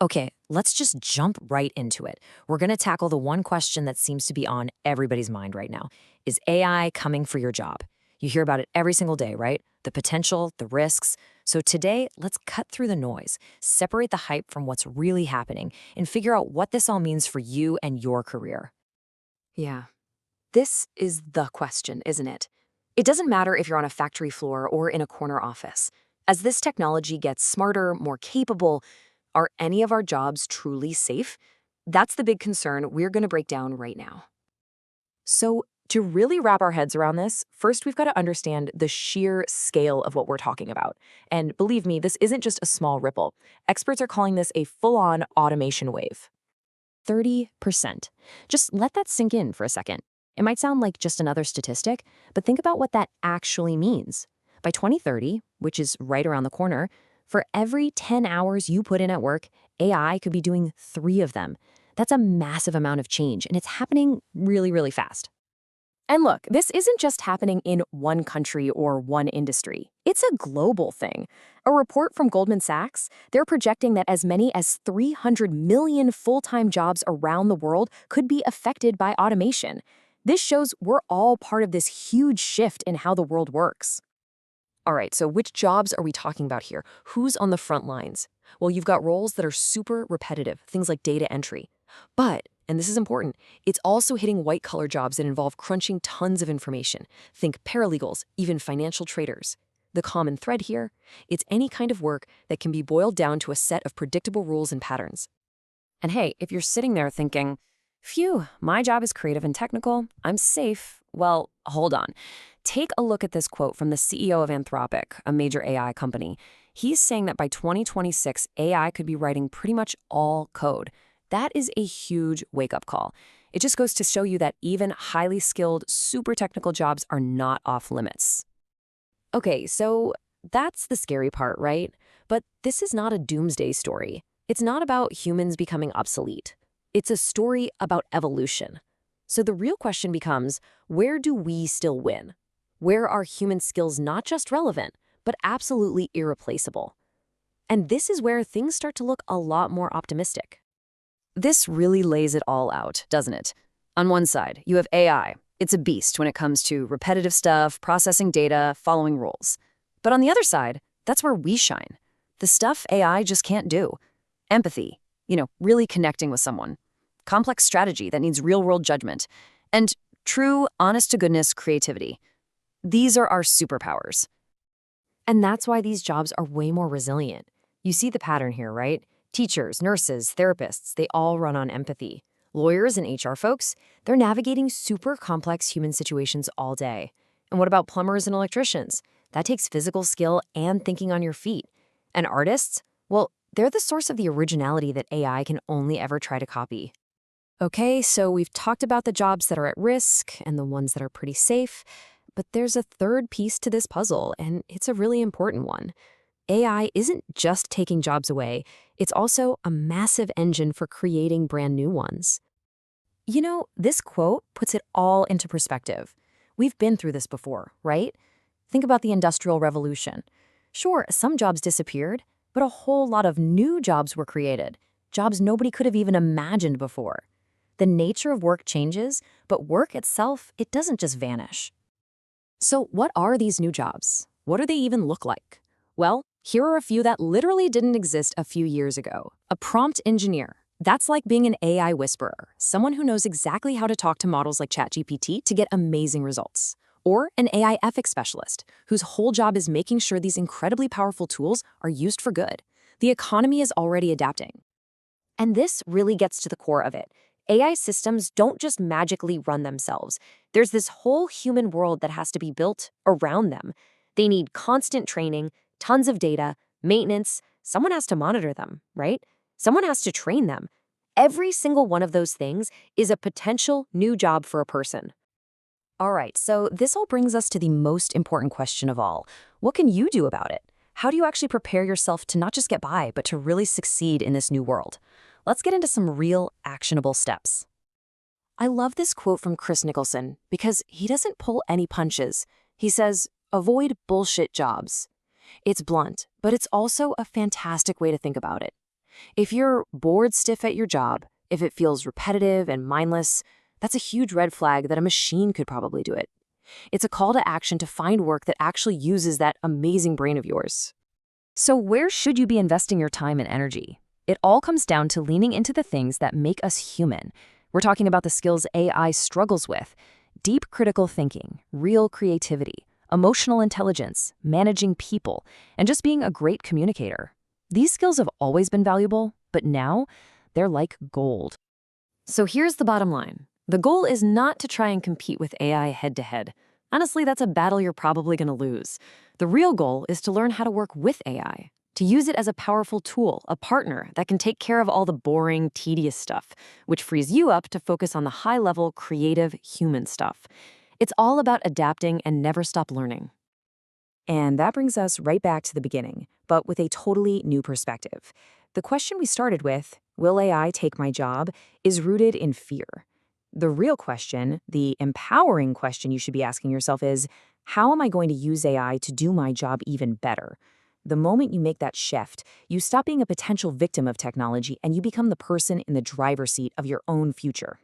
Okay, let's just jump right into it. We're going to tackle the one question that seems to be on everybody's mind right now. Is AI coming for your job? You hear about it every single day, right? The potential, the risks. So today, let's cut through the noise, separate the hype from what's really happening, and figure out what this all means for you and your career. Yeah, this is the question, isn't it? It doesn't matter if you're on a factory floor or in a corner office. As this technology gets smarter, more capable, are any of our jobs truly safe? That's the big concern we're going to break down right now. So, to really wrap our heads around this, first we've got to understand the sheer scale of what we're talking about. And believe me, this isn't just a small ripple. Experts are calling this a full-on automation wave. 30%. Just let that sink in for a second. It might sound like just another statistic, but think about what that actually means. By 2030, which is right around the corner, for every 10 hours you put in at work, AI could be doing 3 of them. That's a massive amount of change, and it's happening really, really fast. And look, this isn't just happening in one country or one industry. It's a global thing. A report from Goldman Sachs, they're projecting that as many as 300 million full-time jobs around the world could be affected by automation. This shows we're all part of this huge shift in how the world works. All right, so which jobs are we talking about here? Who's on the front lines? Well, you've got roles that are super repetitive, things like data entry. But, and this is important, it's also hitting white-collar jobs that involve crunching tons of information. Think paralegals, even financial traders. The common thread here, it's any kind of work that can be boiled down to a set of predictable rules and patterns. And hey, if you're sitting there thinking, phew, my job is creative and technical, I'm safe, well, hold on. Take a look at this quote from the CEO of Anthropic, a major AI company. He's saying that by 2026, AI could be writing pretty much all code. That is a huge wake-up call. It just goes to show you that even highly skilled, super technical jobs are not off limits. Okay, so that's the scary part, right? But this is not a doomsday story. It's not about humans becoming obsolete. It's a story about evolution. So the real question becomes, where do we still win? Where are human skills not just relevant, but absolutely irreplaceable? And this is where things start to look a lot more optimistic. This really lays it all out, doesn't it? On one side, you have AI. It's a beast when it comes to repetitive stuff, processing data, following rules. But on the other side, that's where we shine. The stuff AI just can't do. Empathy, really connecting with someone. Complex strategy that needs real-world judgment. And true, honest-to-goodness creativity. These are our superpowers. And that's why these jobs are way more resilient. You see the pattern here, right? Teachers, nurses, therapists, they all run on empathy. Lawyers and HR folks, they're navigating super complex human situations all day. And what about plumbers and electricians? That takes physical skill and thinking on your feet. And artists? Well, they're the source of the originality that AI can only ever try to copy. Okay, so we've talked about the jobs that are at risk and the ones that are pretty safe, but there's a third piece to this puzzle, and it's a really important one. AI isn't just taking jobs away, it's also a massive engine for creating brand new ones. This quote puts it all into perspective. We've been through this before, right? Think about the Industrial Revolution. Sure, some jobs disappeared, but a whole lot of new jobs were created, jobs nobody could have even imagined before. The nature of work changes, but work itself, it doesn't just vanish. So what are these new jobs? What do they even look like? Well, here are a few that literally didn't exist a few years ago. A prompt engineer. That's like being an AI whisperer, someone who knows exactly how to talk to models like ChatGPT to get amazing results. Or an AI ethics specialist, whose whole job is making sure these incredibly powerful tools are used for good. The economy is already adapting. And this really gets to the core of it. AI systems don't just magically run themselves. There's this whole human world that has to be built around them. They need constant training, tons of data, maintenance. Someone has to monitor them, right? Someone has to train them. Every single one of those things is a potential new job for a person. All right, so this all brings us to the most important question of all. What can you do about it? How do you actually prepare yourself to not just get by, but to really succeed in this new world? Let's get into some real, actionable steps. I love this quote from Chris Nicholson because he doesn't pull any punches. He says, avoid bullshit jobs. It's blunt, but it's also a fantastic way to think about it. If you're bored stiff at your job, if it feels repetitive and mindless, that's a huge red flag that a machine could probably do it. It's a call to action to find work that actually uses that amazing brain of yours. So, where should you be investing your time and energy? It all comes down to leaning into the things that make us human. We're talking about the skills AI struggles with: deep critical thinking, real creativity, emotional intelligence, managing people, and just being a great communicator. These skills have always been valuable, but now they're like gold. So here's the bottom line. The goal is not to try and compete with AI head to head. Honestly, that's a battle you're probably going to lose. The real goal is to learn how to work with AI, to use it as a powerful tool, a partner that can take care of all the boring, tedious stuff, which frees you up to focus on the high-level, creative, human stuff. It's all about adapting and never stop learning. And that brings us right back to the beginning, but with a totally new perspective. The question we started with, will AI take my job, is rooted in fear. The real question, the empowering question you should be asking yourself is, how am I going to use AI to do my job even better? The moment you make that shift, you stop being a potential victim of technology and you become the person in the driver's seat of your own future.